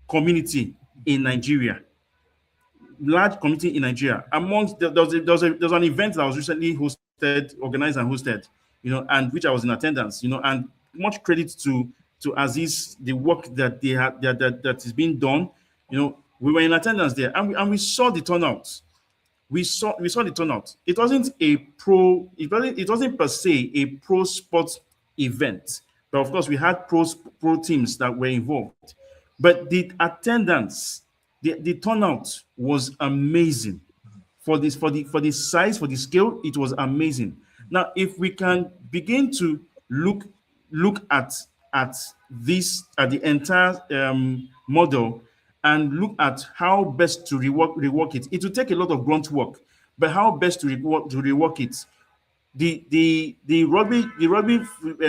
community in Nigeria. Large community in Nigeria. Amongst there was an event that was recently organized and hosted, and which I was in attendance, and much credit to Azeez, the work that they had that is being done. We were in attendance there, and we saw the turnout. We saw the turnout. It wasn't per se a pro sports event, but of course we had pro teams that were involved. But the attendance, the turnout was amazing for the size, for the scale. It was amazing. Now, if we can begin to look at this at the entire model, and look at how best to rework it. It will take a lot of grunt work, but how best to rework it. The rugby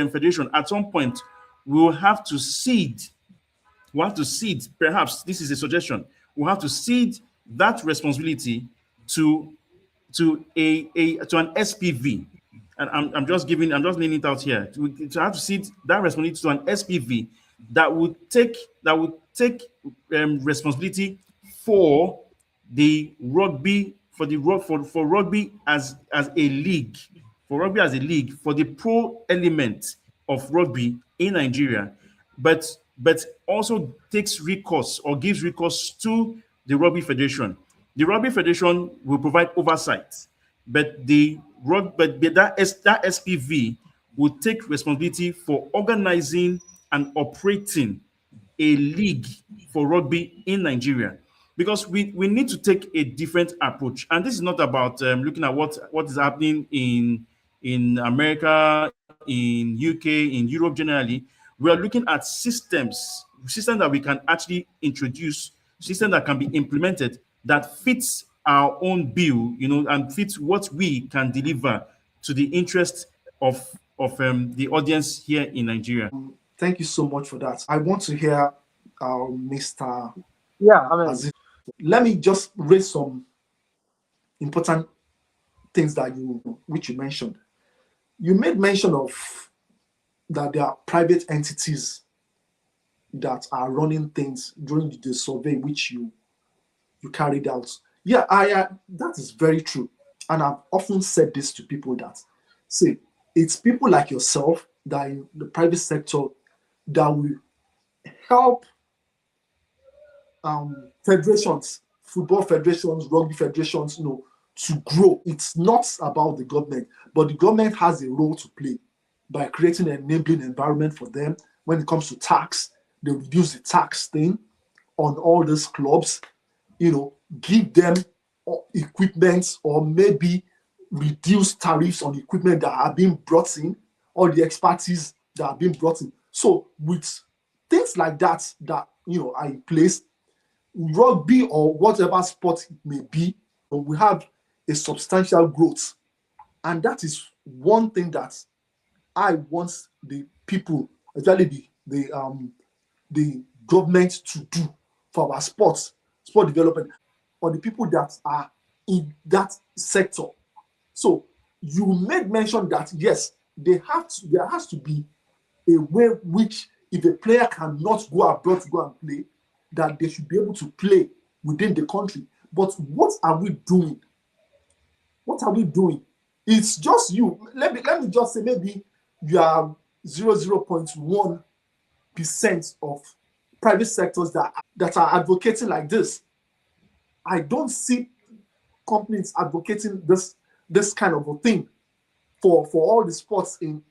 federation at some point will have to seed. Perhaps this is a suggestion. We'll have to seed that responsibility to to an SPV, and I'm just laying it out here. To have to see that responsibility to an SPV that would take responsibility for the rugby for rugby as a league, for the pro element of rugby in Nigeria, but also takes recourse or gives recourse to the rugby federation. The rugby federation will provide oversight, but that SPV will take responsibility for organizing and operating a league for rugby in Nigeria, because we need to take a different approach. And this is not about looking at what is happening in America, in UK, in Europe generally. We are looking at systems that we can actually introduce, systems that can be implemented that fits our own bill, and fits what we can deliver to the interest of the audience here in Nigeria. Thank you so much for that. I want to hear Mr. Yeah, I mean, Azeez. Let me just raise some important things which you mentioned. You made mention of that there are private entities that are running things during the survey which you carried out. Yeah, that is very true. And I've often said this to people that say it's people like yourself that in the private sector that will help federations, football federations, rugby federations, to grow. It's not about the government, but the government has a role to play by creating an enabling environment for them. When it comes to tax, they reduce the tax thing on all these clubs, give them equipment, or maybe reduce tariffs on equipment that are being brought in, or the expertise that are being brought in. So with things like that are in place, rugby or whatever sport it may be, we have a substantial growth. And that is one thing that I want the people, especially the government, to do for our sport development, or the people that are in that sector. So you made mention that yes, there has to be a way which, if a player cannot go abroad to go and play, that they should be able to play within the country. But what are we doing? What are we doing? It's just you. Let me just say, maybe you are 0.1% of private sectors that are advocating like this. I don't see companies advocating this kind of a thing for all the sports in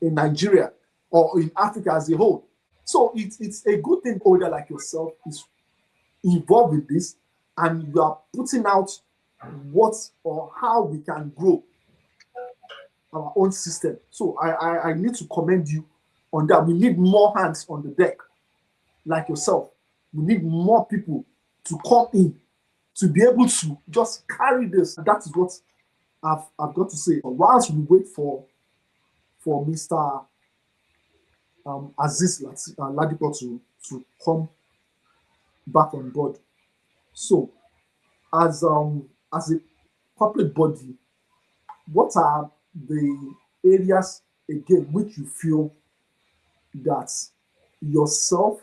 Nigeria or in Africa as a whole. So it's a good thing older like yourself is involved with this, and you are putting out what or how we can grow our own system. So I need to commend you on that. We need more hands on the deck like yourself. We need more people to come in to be able to just carry this. That is what I've got to say. Whilst we wait for Mr. Azeez Ladipo to come back on board. So, as a corporate body, what are the areas again which you feel that yourself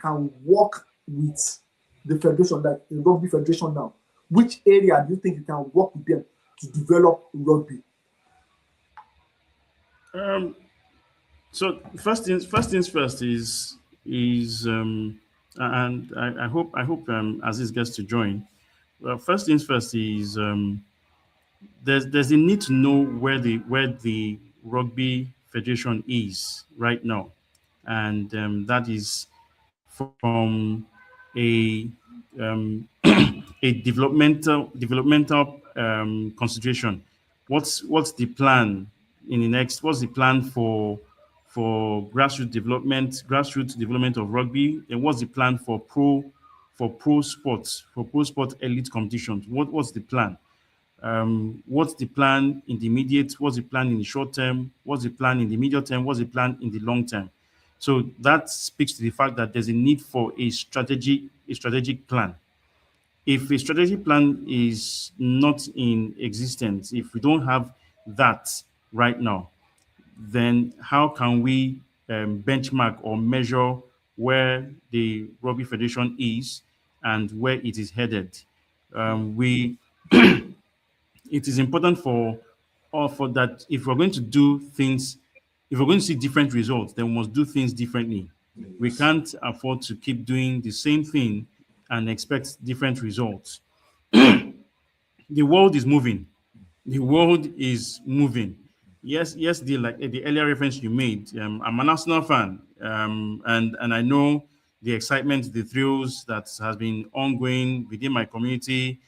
can work with the federation, like the rugby federation now? Which area do you think you can work with them to develop rugby? Um, so first things first is and I hope Aziz gets to join. Well, first things first is there's a need to know where the rugby federation is right now, and that is from a a developmental consideration. What's the plan in the next? What's the plan for grassroots development of rugby, and what's the plan for pro sports, for pro sport elite competitions? What's the plan? What's the plan in the immediate? What's the plan in the short term? What's the plan in the medium term? What's the plan in the long term? So that speaks to the fact that there's a need for a strategic plan. If a strategic plan is not in existence, if we don't have that right now, then how can we benchmark or measure where the Rugby Federation is and where it is headed? We It is important for that if we're going to do things, if we're going to see different results, then we must do things differently. We Yes. can't afford to keep doing the same thing and expect different results. The world is moving. The world is moving. Yes, the earlier reference you made. I'm an Arsenal fan, and I know the excitement, the thrills that has been ongoing within my community,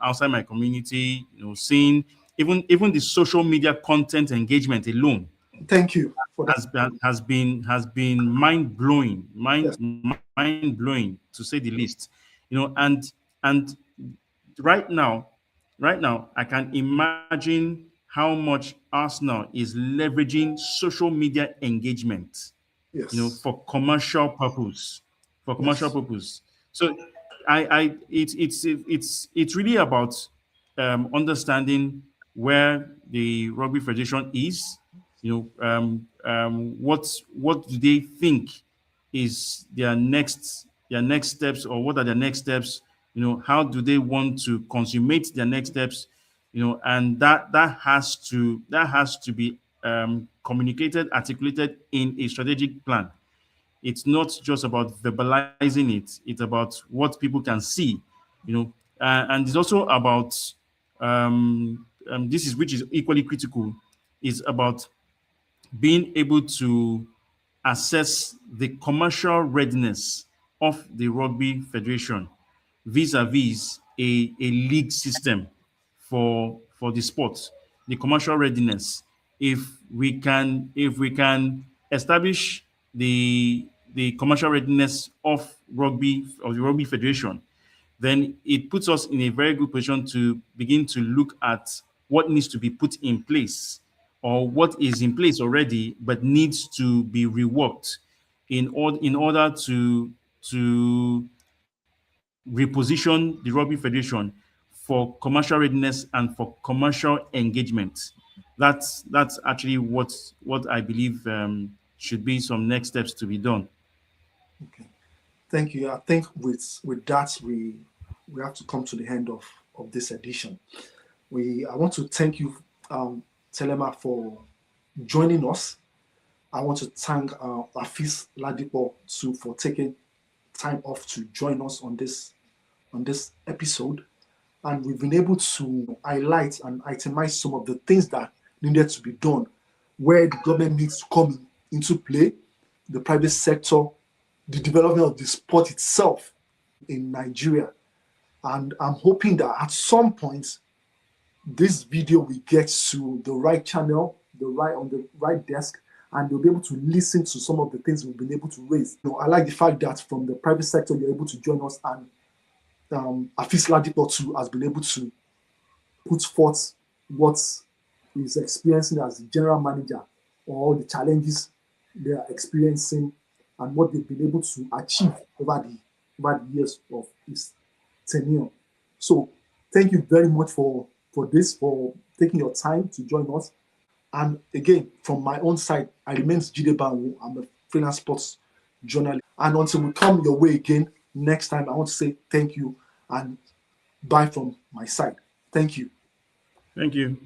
outside my community. Seeing even the social media content engagement alone Thank you for that. has been mind blowing, Yes. mind blowing to say the least. And right now, I can imagine how much Arsenal is leveraging social media engagement, Yes. for commercial purpose, for commercial Yes. purpose. So, it's really about understanding where the Rugby Federation is. What do they think is their next steps, or what are their next steps? How do they want to consummate their next steps? And that has to be communicated, articulated in a strategic plan. It's not just about verbalizing it, it's about what people can see, and it's also about this is which is equally critical, is about being able to assess the commercial readiness of the Rugby Federation vis-a-vis a league system for the sport, the commercial readiness. If we can establish the commercial readiness of the Rugby Federation, then it puts us in a very good position to begin to look at what needs to be put in place, or what is in place already but needs to be reworked in order to reposition the Rugby Federation for commercial readiness and for commercial engagement. That's actually what I believe should be some next steps to be done. Okay. Thank you. I think with that we have to come to the end of this edition. I want to thank you, Telema, for joining us. I want to thank Azeez Ladipo too for taking time off to join us on this episode. And we've been able to highlight and itemize some of the things that needed to be done, where the government needs to come into play, the private sector, the development of the sport itself in Nigeria. And I'm hoping that at some point, this video will get to the right channel, on the right desk, and they'll be able to listen to some of the things we've been able to raise. I like the fact that from the private sector, you're able to join us, and Azeez Ladipo too has been able to put forth what he's experiencing as the general manager, or the challenges they are experiencing, and what they've been able to achieve over the years of his tenure. So thank you very much for taking your time to join us. And again, from my own side, I remain Jide Banwo. I'm a freelance sports journalist. And until we come your way again, next time, I want to say thank you and bye from my side. Thank you. Thank you.